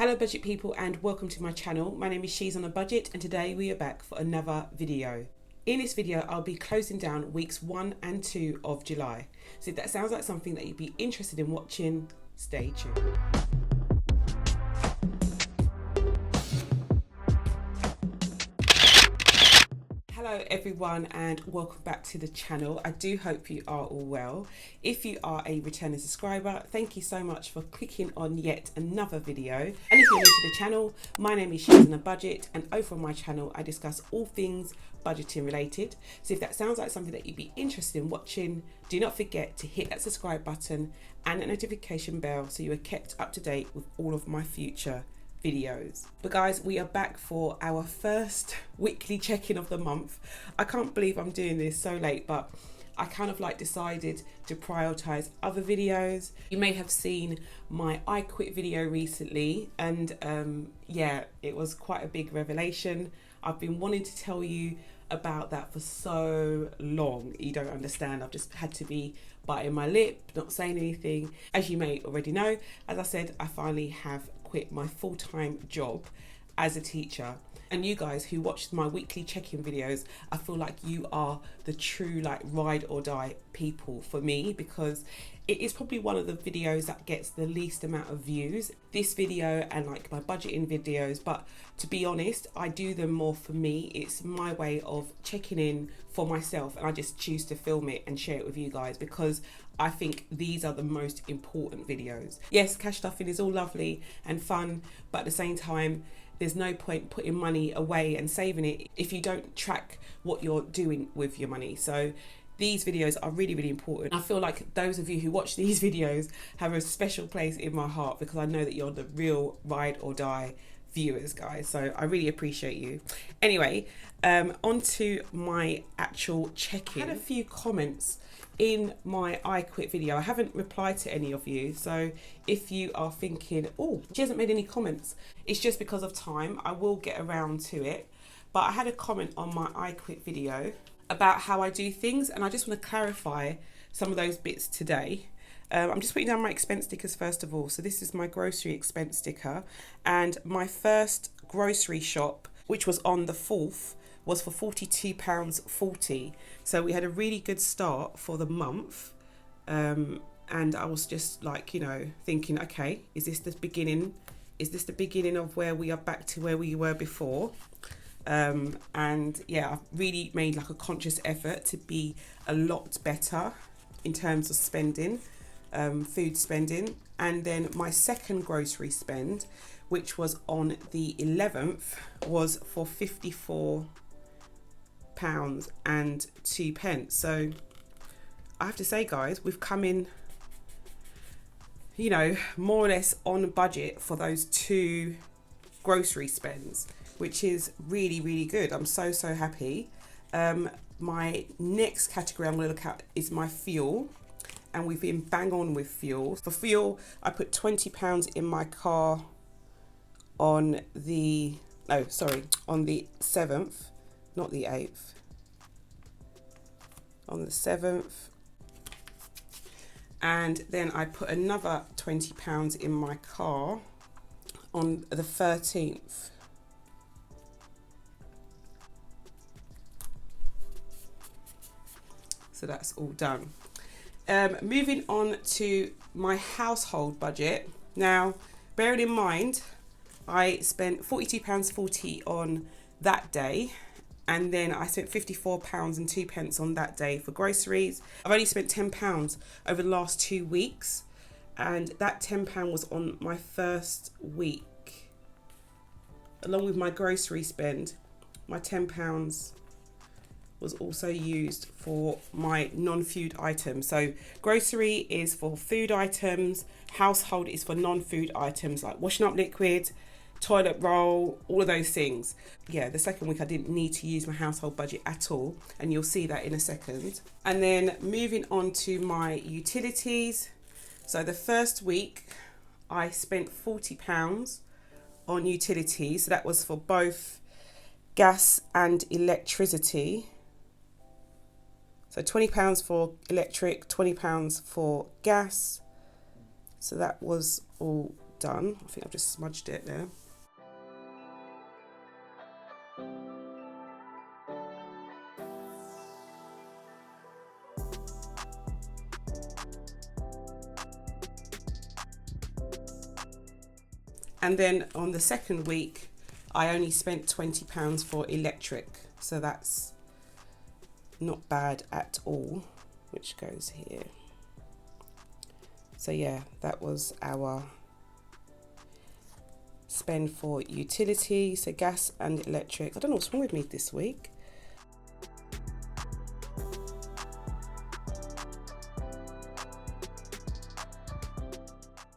Hello budget people and welcome to my channel. My name is She's on a Budget and today we are back for another video. In this video I'll be closing down weeks 1 and 2 of July. So if that sounds like something that you'd be interested in watching, stay tuned. Hello everyone and welcome back to the channel. I do hope you are all well. If you are a returning subscriber, thank you so much for clicking on yet another video. And if you're new to the channel, my name is She's on a Budget and over on my channel I discuss all things budgeting related. So if that sounds like something that you'd be interested in watching, do not forget to hit that subscribe button and that notification bell so you are kept up to date with all of my future videos. But guys, we are back for our first weekly check-in of the month. I can't believe I'm doing this so late, but I kind of decided to prioritize other videos. You may have seen my I Quit video recently and yeah, it was quite a big revelation. I've been wanting to tell you about that for so long. You don't understand. I've just had to be biting my lip, not saying anything. As you may already know, as I said, I finally have quit my full-time job as a teacher. And you guys who watch my weekly check-in videos, I feel like you are the true ride or die people for me, because it is probably one of the videos that gets the least amount of views, this video and my budgeting videos. But to be honest, I do them more for me. It's my way of checking in for myself, and I just choose to film it and share it with you guys because I think these are the most important videos. Yes, cash stuffing is all lovely and fun, but at the same time, there's no point putting money away and saving it if you don't track what you're doing with your money. So these videos are really, really important. I feel like those of you who watch these videos have a special place in my heart because I know that you're the real ride or die viewers, guys. So I really appreciate you. Anyway, on to my actual check-in. I had a few comments in my I Quit video. I haven't replied to any of you, so if you are thinking, oh, she hasn't made any comments, it's just because of time. I will get around to it. But I had a comment on my I Quit video about how I do things, and I just want to clarify some of those bits today. I'm just putting down my expense stickers first of all. So this is my grocery expense sticker, and my first grocery shop, which was on the 4th, was for £42.40. So we had a really good start for the month. And I was just thinking, okay, is this the beginning? Is this the beginning of where we are back to where we were before? And yeah, I've really made a conscious effort to be a lot better in terms of spending, food spending. And then my second grocery spend, which was on the 11th, was for £54.02. So I have to say, guys, we've come in, more or less on budget for those two grocery spends, which is really, really good. I'm so happy. My next category I'm going to look at is my fuel, and we've been bang on with fuel. For fuel, I put £20 in my car on the 7th, not the 8th, on the 7th. And then I put another £20 in my car on the 13th. So that's all done. Moving on to my household budget. Now, bearing in mind, I spent £42.40 on that day, and then I spent £54.02 on that day for groceries. I've only spent £10 over the last 2 weeks, and that £10 was on my first week. Along with my grocery spend, my £10 was also used for my non-food items. So grocery is for food items, household is for non-food items like washing up liquid, toilet roll, all of those things. Yeah, the second week I didn't need to use my household budget at all, and you'll see that in a second. And then moving on to my utilities. So the first week I spent £40 on utilities. So that was for both gas and electricity. So £20 for electric, £20 for gas. So that was all done. I think I've just smudged it there. And then on the second week, I only spent £20 for electric. So that's not bad at all, which goes here. So yeah, that was our spend for utility, so gas and electric. I don't know what's wrong with me this week.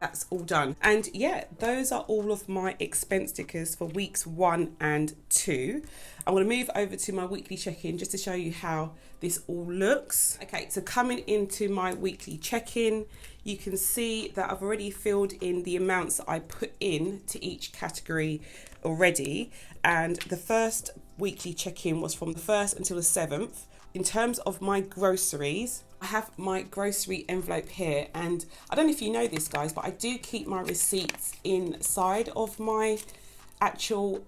That's all done. And yeah, those are all of my expense stickers for weeks 1 and 2. I'm going to move over to my weekly check-in just to show you how this all looks. Okay, so coming into my weekly check-in, you can see that I've already filled in the amounts that I put in to each category already. And the first weekly check-in was from the 1st until the 7th. In terms of my groceries, I have my grocery envelope here, and I don't know if you know this, guys, but I do keep my receipts inside of my actual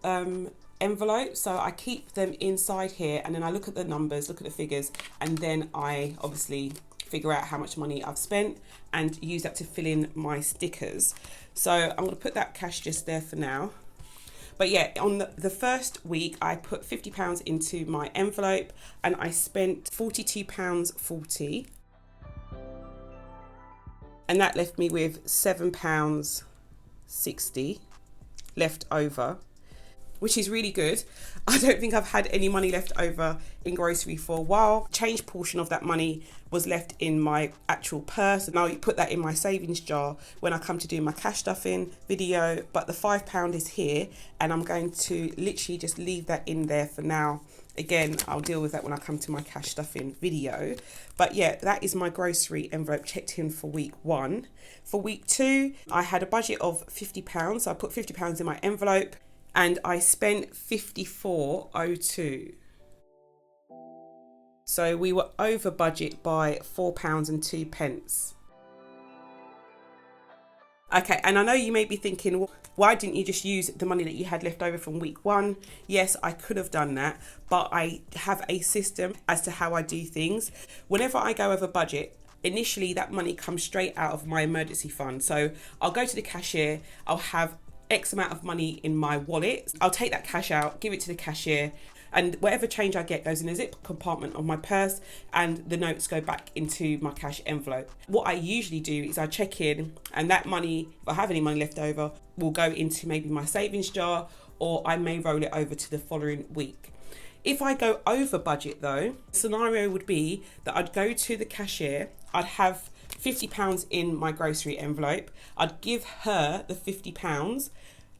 envelope. So I keep them inside here, and then I look at the numbers, look at the figures, and then I obviously figure out how much money I've spent and use that to fill in my stickers. So I'm going to put that cash just there for now. But yeah, on the first week, I put £50 into my envelope and I spent £42.40. And that left me with £7.60 left over, which is really good. I don't think I've had any money left over in grocery for a while. Change portion of that money was left in my actual purse, and I'll put that in my savings jar when I come to do my cash stuffing video. But the £5 is here, and I'm going to literally just leave that in there for now. Again, I'll deal with that when I come to my cash stuffing video. But yeah, that is my grocery envelope checked in for week 1. For week 2, I had a budget of £50, so I put £50 in my envelope, and I spent £54.02. So we were over budget by £4.02. Okay, and I know you may be thinking, why didn't you just use the money that you had left over from week 1? Yes, I could have done that, but I have a system as to how I do things. Whenever I go over budget, initially that money comes straight out of my emergency fund. So I'll go to the cashier, I'll have X amount of money in my wallet. I'll take that cash out, give it to the cashier, and whatever change I get goes in a zip compartment of my purse, and the notes go back into my cash envelope. What I usually do is I check in, and that money, if I have any money left over, will go into maybe my savings jar, or I may roll it over to the following week. If I go over budget though, the scenario would be that I'd go to the cashier, I'd have £50 in my grocery envelope, I'd give her the £50,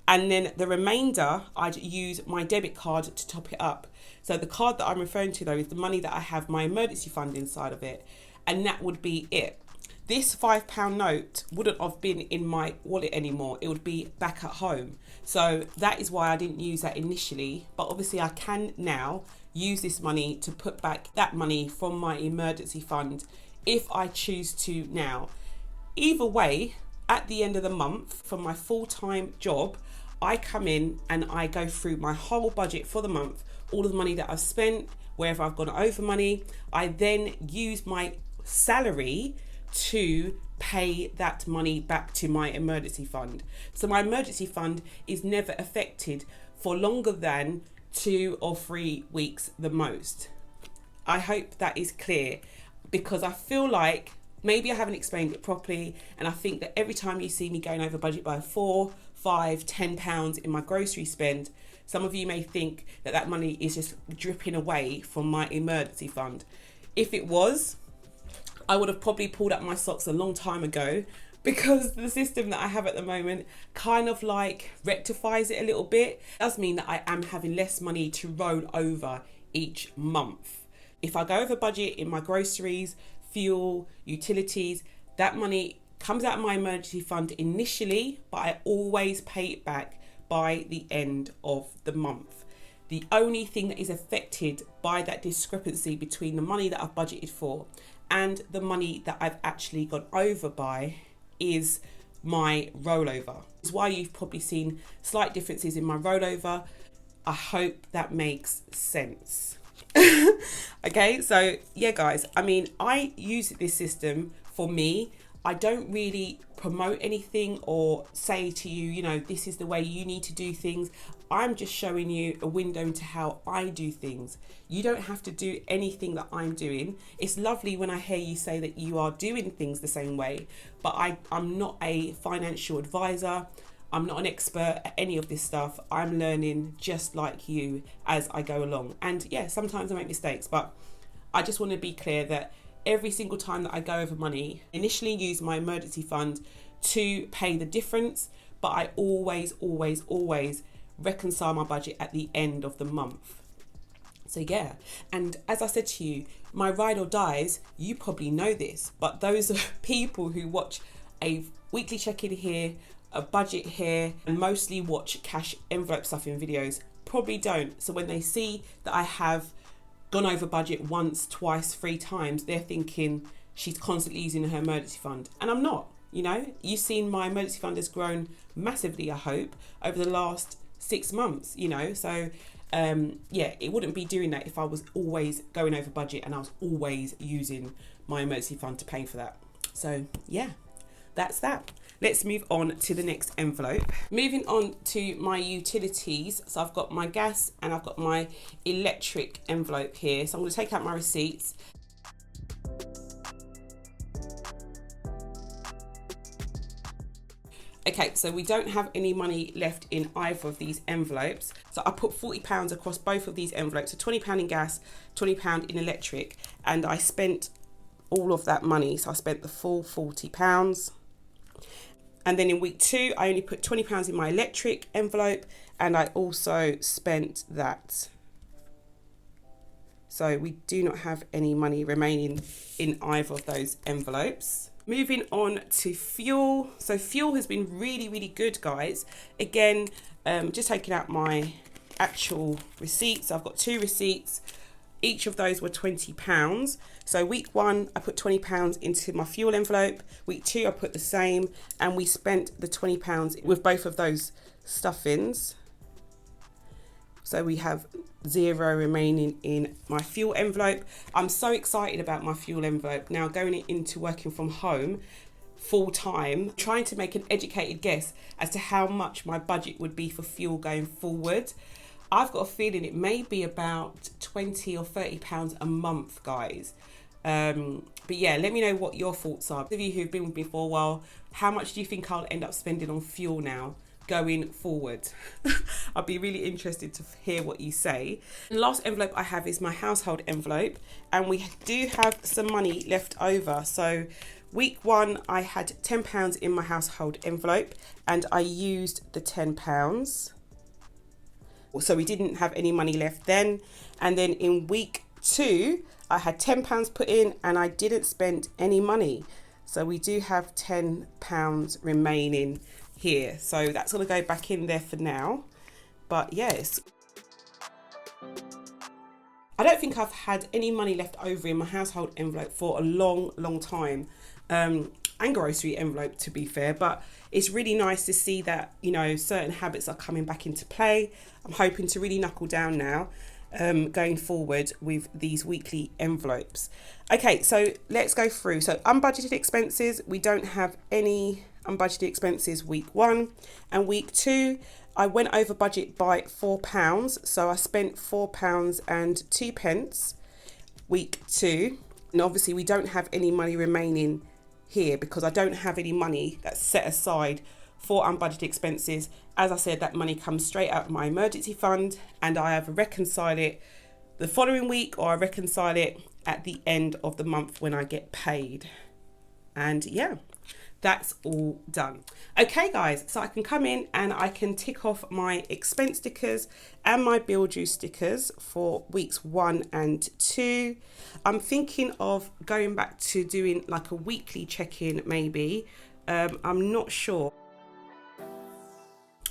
and then the remainder, I'd use my debit card to top it up. So the card that I'm referring to though is the money that I have my emergency fund inside of it. And that would be it. This £5 note wouldn't have been in my wallet anymore. It would be back at home. So that is why I didn't use that initially. But obviously I can now use this money to put back that money from my emergency fund if I choose to now. Either way, at the end of the month from my full-time job, I come in and I go through my whole budget for the month, all of the money that I've spent, wherever I've gone over money. I then use my salary to pay that money back to my emergency fund. So my emergency fund is never affected for longer than 2 or 3 weeks the most. I hope that is clear, because I feel like maybe I haven't explained it properly, and I think that every time you see me going over budget by £4, £5, £10 in my grocery spend, some of you may think that that money is just dripping away from my emergency fund. If it was, I would have probably pulled up my socks a long time ago, because the system that I have at the moment kind of like rectifies it a little bit. It does mean that I am having less money to roll over each month. If I go over budget in my groceries, fuel, utilities, that money comes out of my emergency fund initially, but I always pay it back by the end of the month. The only thing that is affected by that discrepancy between the money that I've budgeted for and the money that I've actually gone over by is my rollover. It's why you've probably seen slight differences in my rollover. I hope that makes sense. Okay, so yeah guys, I mean, I use this system for me. I don't really promote anything or say to you, you know, this is the way you need to do things. I'm just showing you a window into how I do things. You don't have to do anything that I'm doing. It's lovely when I hear you say that you are doing things the same way, but I'm not a financial advisor. I'm not an expert at any of this stuff. I'm learning just like you as I go along. And yeah, sometimes I make mistakes, but I just want to be clear that every single time that I go over money, initially use my emergency fund to pay the difference, but I always reconcile my budget at the end of the month. So yeah, and as I said to you, my ride or dies, you probably know this, but those are people who watch a weekly check-in here, a budget here, and mostly watch cash envelope stuffing videos probably don't. So when they see that I have gone over budget once, twice, 3 times, they're thinking she's constantly using her emergency fund, and I'm not. You know, you've seen my emergency fund has grown massively, I hope, over the last 6 months, you know. So yeah, it wouldn't be doing that if I was always going over budget and I was always using my emergency fund to pay for that. So yeah, that's that. Let's move on to the next envelope. Moving on to my utilities. So I've got my gas and I've got my electric envelope here. So I'm going to take out my receipts. Okay, so we don't have any money left in either of these envelopes. So I put £40 across both of these envelopes. So £20 in gas, £20 in electric. And I spent all of that money. So I spent the full £40. And then in week 2, I only put £20 in my electric envelope, and I also spent that. So we do not have any money remaining in either of those envelopes. Moving on to fuel. So fuel has been really good, guys. Again, just taking out my actual receipts. I've got 2 receipts. Each of those were £20. So week 1, I put £20 into my fuel envelope. Week 2, I put the same, and we spent the £20 with both of those stuffings. So we have 0 remaining in my fuel envelope. I'm so excited about my fuel envelope now, going into working from home full time, trying to make an educated guess as to how much my budget would be for fuel going forward. I've got a feeling it may be about £20 or £30 a month, guys. But yeah, let me know what your thoughts are. Those of you who've been with me for a while, how much do you think I'll end up spending on fuel now going forward? I'll be really interested to hear what you say. The last envelope I have is my household envelope, and we do have some money left over. So week 1, I had £10 in my household envelope, and I used the £10. So we didn't have any money left then. And then in week 2, I had £10 put in and I didn't spend any money. So we do have £10 remaining here. So that's going to go back in there for now. But yes, I don't think I've had any money left over in my household envelope for a long time. And grocery envelope, to be fair, but it's really nice to see that, you know, certain habits are coming back into play. I'm hoping to really knuckle down now going forward with these weekly envelopes. Okay, so let's go through. So unbudgeted expenses, we don't have any unbudgeted expenses week 1. And week 2, I went over budget by £4. So I spent £4 and 2 pence week 2. And obviously we don't have any money remaining here because I don't have any money that's set aside for unbudgeted expenses. As I said, that money comes straight out of my emergency fund, and I either reconcile it the following week or I reconcile it at the end of the month when I get paid. And yeah, that's all done. Okay guys, so I can come in and I can tick off my expense stickers and my bill due stickers for weeks 1 and 2. I'm thinking of going back to doing like a weekly check-in maybe. I'm not sure.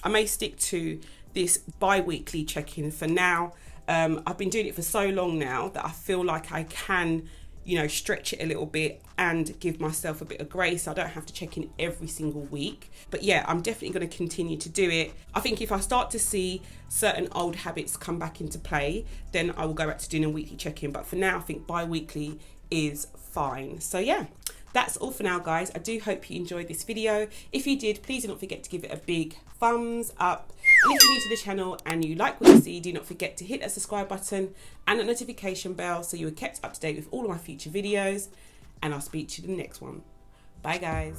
I may stick to this bi-weekly check-in for now. I've been doing it for so long now that I feel like I can, you know, stretch it a little bit and give myself a bit of grace. I don't have to check in every single week. But yeah, I'm definitely going to continue to do it. I think if I start to see certain old habits come back into play, then I will go back to doing a weekly check-in. But for now, I think bi-weekly is fine. So yeah, that's all for now, guys. I do hope you enjoyed this video. If you did, please do not forget to give it a big thumbs up. And if you're new to the channel and you like what you see, do not forget to hit that subscribe button and the notification bell so you are kept up to date with all of my future videos. And I'll speak to you in the next one. Bye, guys.